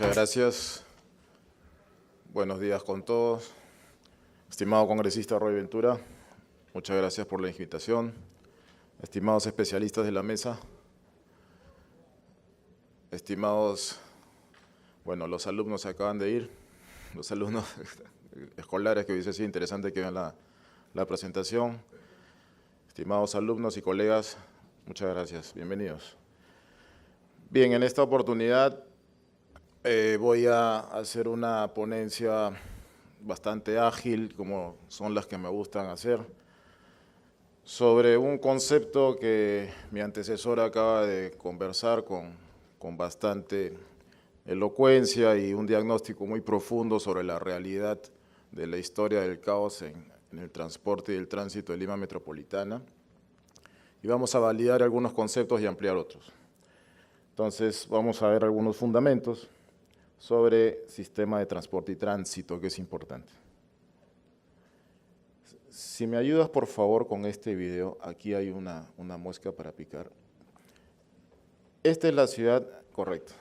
Muchas gracias. Buenos días con todos. Estimado congresista Roy Ventura, muchas gracias por la invitación. Estimados especialistas de la mesa, estimados, los alumnos se acaban de ir, los alumnos escolares que hubiese sido interesante que vean la presentación. Estimados alumnos y colegas, muchas gracias, bienvenidos. Bien, en esta oportunidad voy a hacer una ponencia bastante ágil, como son las que me gustan hacer, sobre un concepto que mi antecesora acaba de conversar con bastante elocuencia y un diagnóstico muy profundo sobre la realidad de la historia del caos en el transporte y el tránsito de Lima Metropolitana. Y vamos a validar algunos conceptos y ampliar otros. Entonces, vamos a ver algunos fundamentos sobre sistema de transporte y tránsito, que es importante. Si me ayudas, por favor, con este video, aquí hay una muesca para picar. Esta es la ciudad, correcto.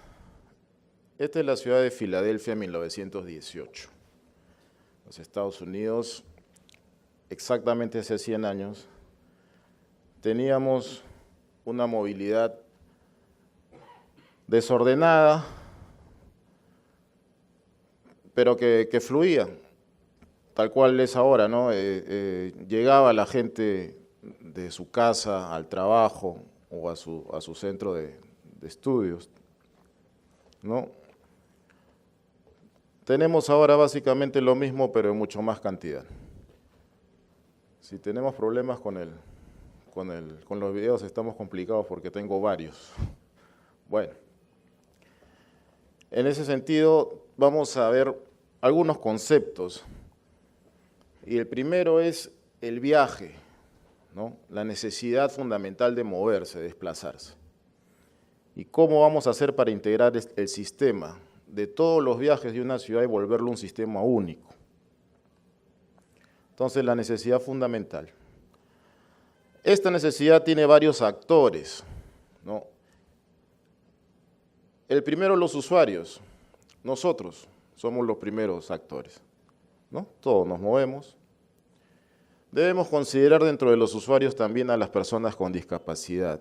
Esta es la ciudad de Filadelfia en 1918. Los Estados Unidos, exactamente hace 100 años, teníamos una movilidad desordenada, pero que fluía, tal cual es ahora, ¿no? Llegaba la gente de su casa al trabajo o a su centro de estudios, ¿no? Tenemos ahora básicamente lo mismo, pero en mucho más cantidad. Si tenemos problemas con los videos, estamos complicados porque tengo varios. Bueno, en ese sentido vamos a ver algunos conceptos. Y el primero es el viaje, ¿no? La necesidad fundamental de moverse, de desplazarse. ¿Y cómo vamos a hacer para integrar el sistema de todos los viajes de una ciudad y volverlo un sistema único? Entonces, la necesidad fundamental. Esta necesidad tiene varios actores, ¿no? El primero, los usuarios. Nosotros somos los primeros actores, ¿no? Todos nos movemos. Debemos considerar dentro de los usuarios también a las personas con discapacidad,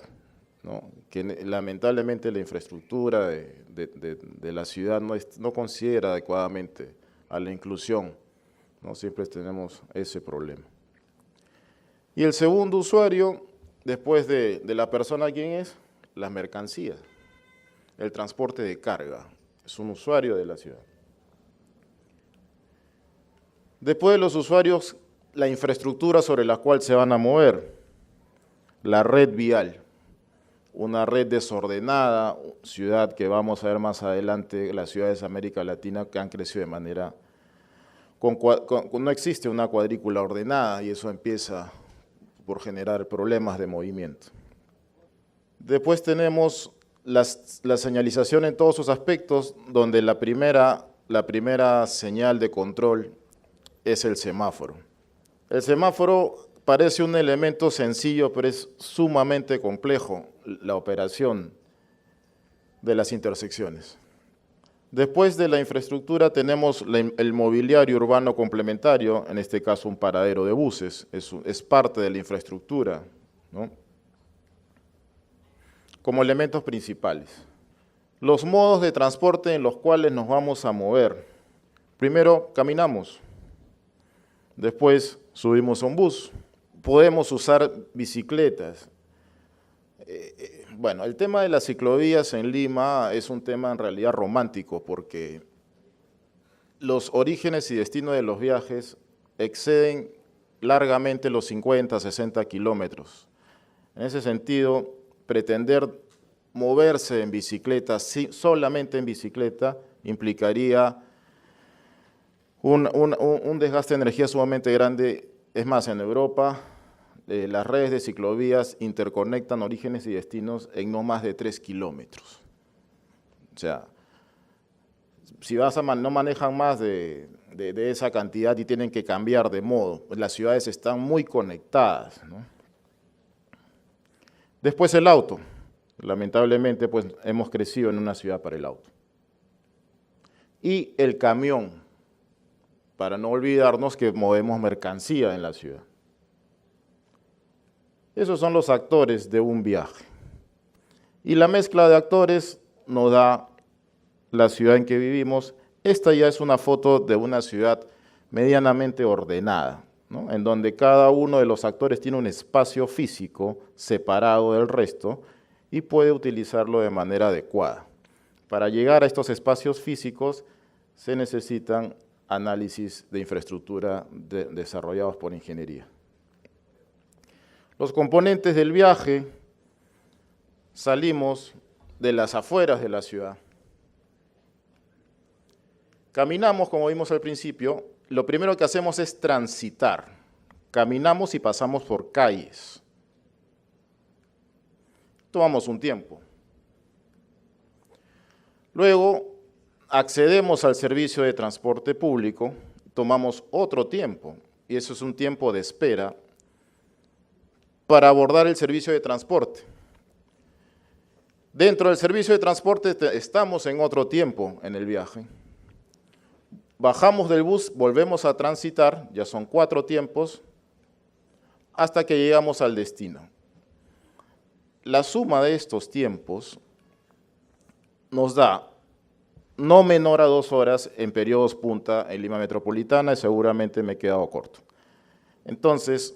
¿no? Que lamentablemente la infraestructura de la ciudad no considera adecuadamente a la inclusión, ¿no? Siempre tenemos ese problema. Y el segundo usuario, después de la persona, ¿quién es? Las mercancías, el transporte de carga, es un usuario de la ciudad. Después de los usuarios, la infraestructura sobre la cual se van a mover, la red vial, una red desordenada, ciudad que vamos a ver más adelante, las ciudades de América Latina que han crecido de manera, no existe una cuadrícula ordenada y eso empieza por generar problemas de movimiento. Después tenemos la señalización en todos sus aspectos, donde la primera señal de control es el semáforo. El semáforo parece un elemento sencillo, pero es sumamente complejo la operación de las intersecciones. Después de la infraestructura tenemos el mobiliario urbano complementario, en este caso un paradero de buses, es parte de la infraestructura, ¿no? Como elementos principales. Los modos de transporte en los cuales nos vamos a mover. Primero, caminamos. Después subimos a un bus, podemos usar bicicletas. Bueno, el tema de las ciclovías en Lima es un tema en realidad romántico porque los orígenes y destinos de los viajes exceden largamente los 50, 60 kilómetros. En ese sentido, pretender moverse en bicicleta, solamente en bicicleta, implicaría un desgaste de energía sumamente grande. Es más, en Europa, las redes de ciclovías interconectan orígenes y destinos en no más de 3 kilómetros. O sea, si no manejan más de esa cantidad y tienen que cambiar de modo, las ciudades están muy conectadas, ¿no? Después el auto. Lamentablemente, pues hemos crecido en una ciudad para el auto. y el camión, para no olvidarnos que movemos mercancía en la ciudad. Esos son los actores de un viaje. Y la mezcla de actores nos da la ciudad en que vivimos. Esta ya es una foto de una ciudad medianamente ordenada, ¿no? En donde cada uno de los actores tiene un espacio físico separado del resto y puede utilizarlo de manera adecuada. Para llegar a estos espacios físicos se necesitan análisis de infraestructura desarrollados por ingeniería. Los componentes del viaje: salimos de las afueras de la ciudad. Caminamos, como vimos al principio, lo primero que hacemos es transitar. Caminamos y pasamos por calles. Tomamos un tiempo. Luego accedemos al servicio de transporte público, tomamos otro tiempo, y eso es un tiempo de espera para abordar el servicio de transporte. Dentro del servicio de transporte estamos en otro tiempo en el viaje. Bajamos del bus, volvemos a transitar, ya son 4 tiempos, hasta que llegamos al destino. La suma de estos tiempos nos da no menor a 2 horas en periodos punta en Lima Metropolitana, y seguramente me he quedado corto. Entonces,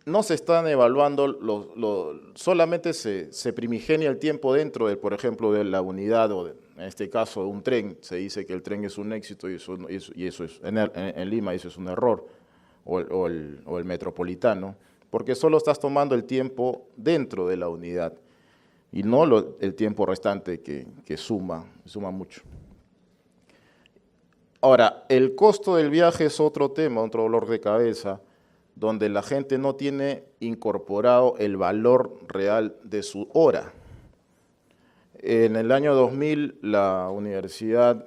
no se están evaluando, solamente se primigenia el tiempo dentro, por ejemplo, de la unidad, o en este caso de un tren. Se dice que el tren es un éxito y eso es, en Lima eso es un error, o el metropolitano, porque solo estás tomando el tiempo dentro de la unidad y no el tiempo restante que suma mucho. Ahora, el costo del viaje es otro tema, otro dolor de cabeza, donde la gente no tiene incorporado el valor real de su hora. En el año 2000, la Universidad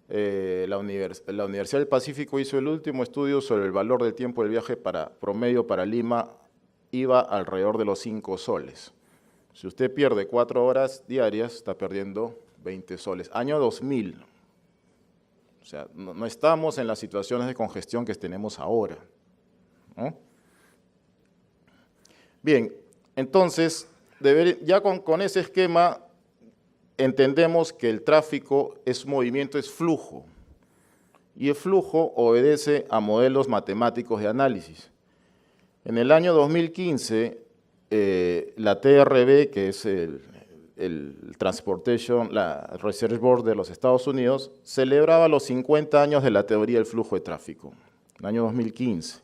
del Pacífico hizo el último estudio sobre el valor del tiempo del viaje promedio para Lima, iba alrededor de los 5 soles. Si usted pierde 4 horas diarias, está perdiendo 20 soles. Año 2000. O sea, no estamos en las situaciones de congestión que tenemos ahora, ¿no? Bien, entonces, ya con ese esquema entendemos que el tráfico es movimiento, es flujo, y el flujo obedece a modelos matemáticos de análisis. En el año 2015, la TRB, que es el Research Board de los Estados Unidos, celebraba los 50 años de la teoría del flujo de tráfico, el año 2015,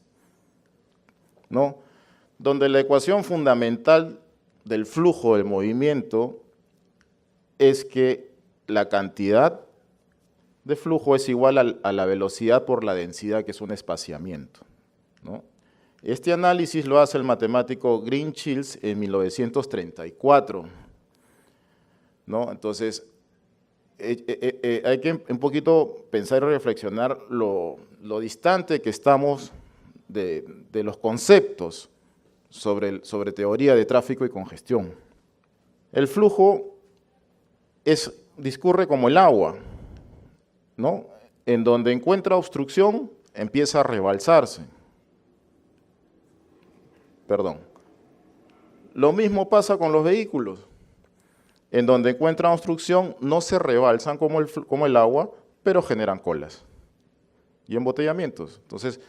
¿no? Donde la ecuación fundamental del flujo del movimiento es que la cantidad de flujo es igual a la velocidad por la densidad, que es un espaciamiento, ¿no? Este análisis lo hace el matemático Green-Shields en 1934, ¿no? Entonces, hay que un poquito pensar y reflexionar lo distante que estamos de los conceptos sobre teoría de tráfico y congestión. El flujo discurre como el agua, ¿no? En donde encuentra obstrucción, empieza a rebalsarse. Perdón. Lo mismo pasa con los vehículos. En donde encuentran obstrucción, no se rebalsan como el agua, pero generan colas y embotellamientos. Entonces,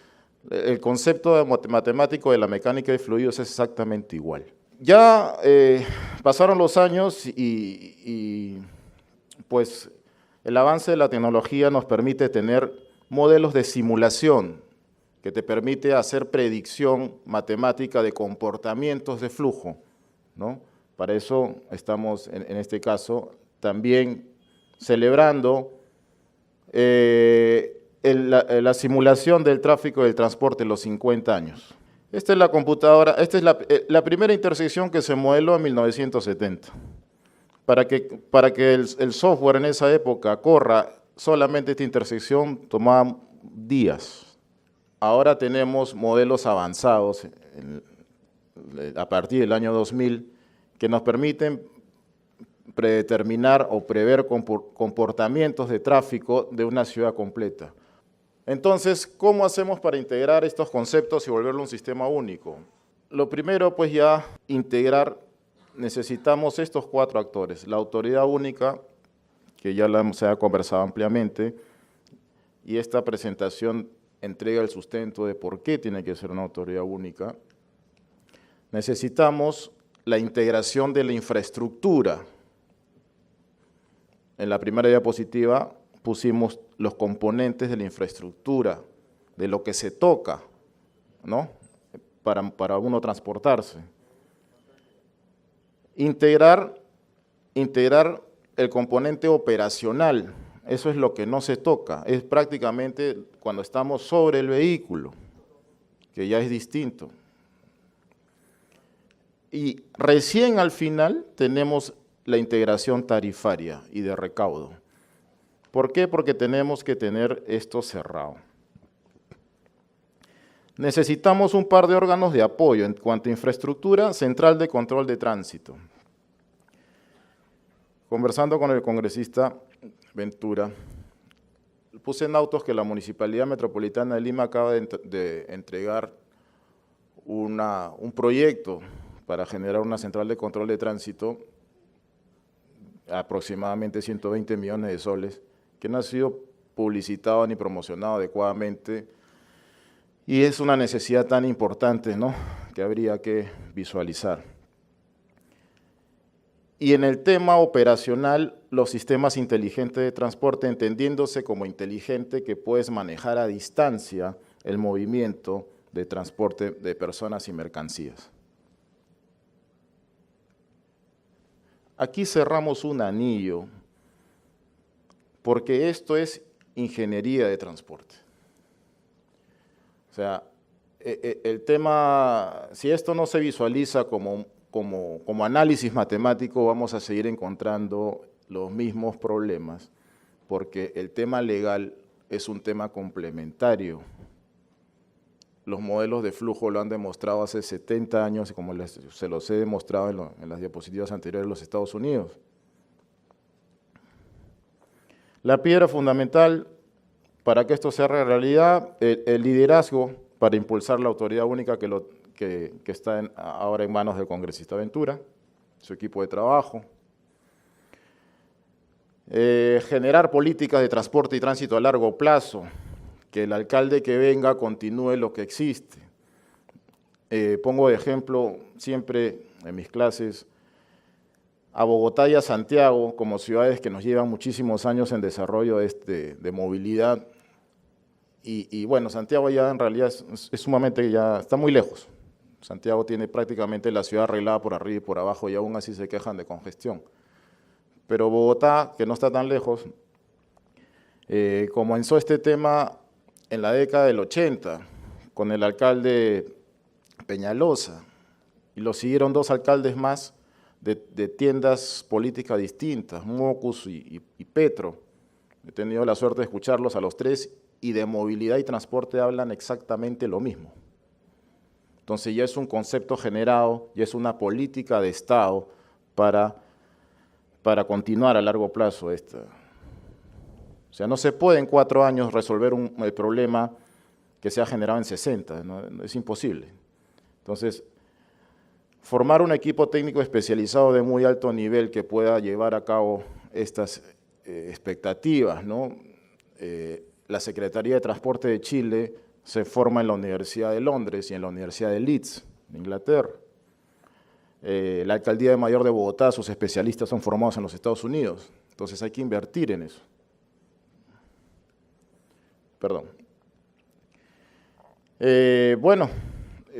el concepto matemático de la mecánica de fluidos es exactamente igual. Ya pasaron los años y pues el avance de la tecnología nos permite tener modelos de simulación que te permite hacer predicción matemática de comportamientos de flujo, ¿no? Para eso estamos, en este caso, también celebrando la simulación del tráfico y del transporte en los 50 años. Esta es la computadora, esta es la primera intersección que se modeló en 1970. Para que el software en esa época corra solamente esta intersección tomaba días. Ahora tenemos modelos avanzados a partir del año 2000 que nos permiten predeterminar o prever comportamientos de tráfico de una ciudad completa. Entonces, ¿cómo hacemos para integrar estos conceptos y volverlo un sistema único? Lo primero, pues ya integrar, necesitamos estos 4 actores. La autoridad única, que ya se ha conversado ampliamente, y esta presentación entrega el sustento de por qué tiene que ser una autoridad única. Necesitamos la integración de la infraestructura. En la primera diapositiva pusimos los componentes de la infraestructura, de lo que se toca, ¿no?, para uno transportarse. Integrar el componente operacional, eso es lo que no se toca, es prácticamente cuando estamos sobre el vehículo, que ya es distinto. Y recién al final tenemos la integración tarifaria y de recaudo. ¿Por qué? Porque tenemos que tener esto cerrado. Necesitamos un par de órganos de apoyo en cuanto a infraestructura, central de control de tránsito. Conversando con el congresista Ventura, puse en autos que la Municipalidad Metropolitana de Lima acaba de entregar un proyecto para generar una central de control de tránsito, aproximadamente 120 millones de soles, que no ha sido publicitado ni promocionado adecuadamente, y es una necesidad tan importante, ¿no?, que habría que visualizar. Y en el tema operacional, los sistemas inteligentes de transporte, entendiéndose como inteligente que puedes manejar a distancia el movimiento de transporte de personas y mercancías. Aquí cerramos un anillo, porque esto es ingeniería de transporte. O sea, el tema, si esto no se visualiza como análisis matemático, vamos a seguir encontrando los mismos problemas, porque el tema legal es un tema complementario. Los modelos de flujo lo han demostrado hace 70 años, como se los he demostrado en las diapositivas anteriores de los Estados Unidos. La piedra fundamental para que esto sea realidad, el liderazgo para impulsar la autoridad única que está ahora en manos del congresista Ventura, su equipo de trabajo. Generar políticas de transporte y tránsito a largo plazo, que el alcalde que venga continúe lo que existe. Pongo de ejemplo siempre en mis clases a Bogotá y a Santiago como ciudades que nos llevan muchísimos años en desarrollo de movilidad. Y bueno, Santiago ya en realidad es sumamente, ya está muy lejos. Santiago tiene prácticamente la ciudad arreglada por arriba y por abajo y aún así se quejan de congestión. Pero Bogotá, que no está tan lejos, comenzó este tema en la década del 80 con el alcalde Peñalosa y lo siguieron 2 alcaldes más de tiendas políticas distintas, Mocus y Petro. He tenido la suerte de escucharlos a los 3 y de movilidad y transporte hablan exactamente lo mismo. Entonces ya es un concepto generado, ya es una política de Estado para continuar a largo plazo esta. O sea, no se puede en 4 años resolver el problema que se ha generado en 60, ¿no? Es imposible. Entonces, formar un equipo técnico especializado de muy alto nivel que pueda llevar a cabo estas expectativas, ¿no? La Secretaría de Transporte de Chile se forma en la Universidad de Londres y en la Universidad de Leeds, de Inglaterra. La Alcaldía de Mayor de Bogotá, sus especialistas son formados en los Estados Unidos. Entonces hay que invertir en eso. Perdón. Bueno,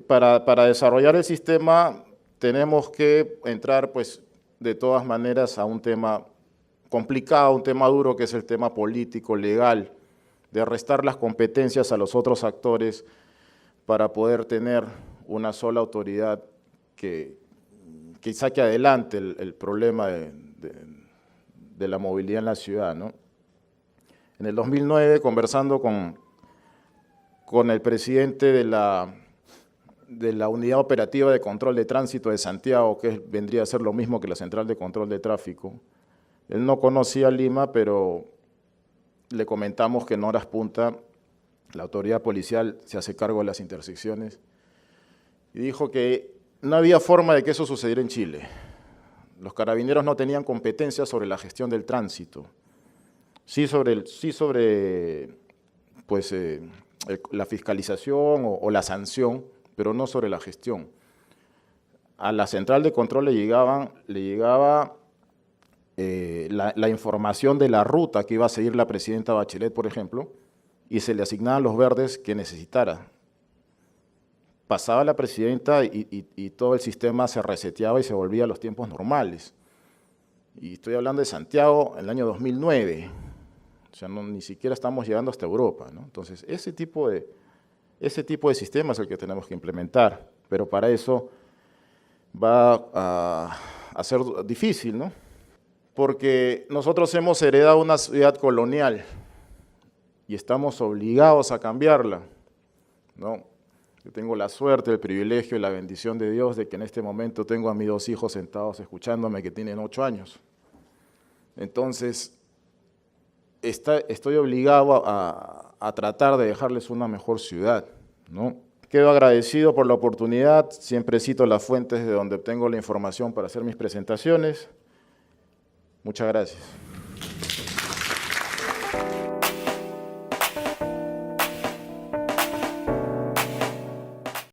para desarrollar el sistema tenemos que entrar, pues, de todas maneras a un tema complicado, un tema duro, que es el tema político, legal, de restar las competencias a los otros actores para poder tener una sola autoridad que saque adelante el problema de la movilidad en la ciudad, ¿no? En el 2009, conversando con el presidente de de la Unidad Operativa de Control de Tránsito de Santiago, que vendría a ser lo mismo que la Central de Control de Tráfico. Él no conocía Lima, pero le comentamos que en horas punta la autoridad policial se hace cargo de las intersecciones y dijo que no había forma de que eso sucediera en Chile. Los carabineros no tenían competencia sobre la gestión del tránsito, sí sobre pues, la fiscalización o la sanción, pero no sobre la gestión. A la central de control le llegaba la información de la ruta que iba a seguir la presidenta Bachelet, por ejemplo, y se le asignaban los verdes que necesitara. Pasaba la presidenta y todo el sistema se reseteaba y se volvía a los tiempos normales. Y estoy hablando de Santiago en el año 2009, o sea, ni siquiera estamos llegando hasta Europa, ¿no? Entonces, ese tipo de sistema es el que tenemos que implementar, pero para eso va a ser difícil, ¿no? Porque nosotros hemos heredado una ciudad colonial y estamos obligados a cambiarla, ¿no? Yo tengo la suerte, el privilegio y la bendición de Dios de que en este momento tengo a mis 2 hijos sentados escuchándome que tienen 8 años. Entonces, estoy obligado a tratar de dejarles una mejor ciudad, ¿no? Quedo agradecido por la oportunidad, siempre cito las fuentes de donde obtengo la información para hacer mis presentaciones. Muchas gracias.